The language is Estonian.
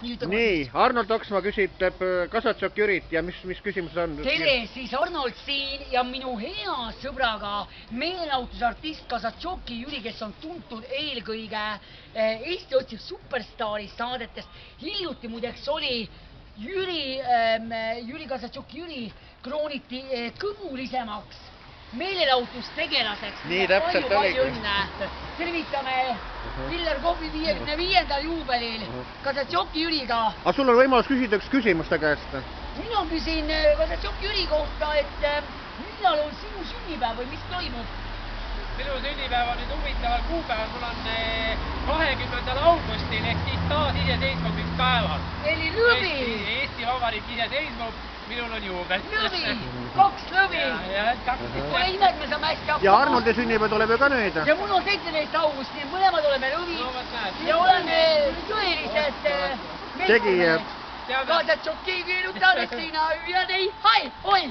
Nii, Arnold Oksmaa küsitleb Kasatšok Jürit ja mis küsimus on? Tere, siis Arnold siin ja minu hea sõbraga meelelahutusartist Kasatšoki Jüri, kes on tuntud eelkõige Eesti otsib superstaari saadetest. Hiljuti muideks oli Jüri Kasatšoki Jüri krooniti kõmulisemaks meelelahutustegelaseks. Nii täpselt oligi. Tervitame Viller Kohvi 55. juubelil Kasatšoki Jüriga. Aga sul on võimalus küsida üks küsimus ta käest? Mina küsin Kasatšoki Jüri kohta, et millal on sinu sünnipäev või mis toimub? Minu sünnipäev on nüüd huvitaval kuupäeval, mul on 20. augustil ehk siis taasiseseisvumispäeval. Eli lõvi! Eesti Vabariik iseseisvub, minul on juubel. Lõvi! 2 lõvi! Ja 2. Pole ime, et me saame hästi hakkama. Ja Arnoldi sünnipäev tuleb ju ka nüüd. Ja mul on 17. august, nii mõlemad oleme lõvid ja oleme tõelised tegijad. Kasatšoki kirjutades sina ja nei, hai, oi!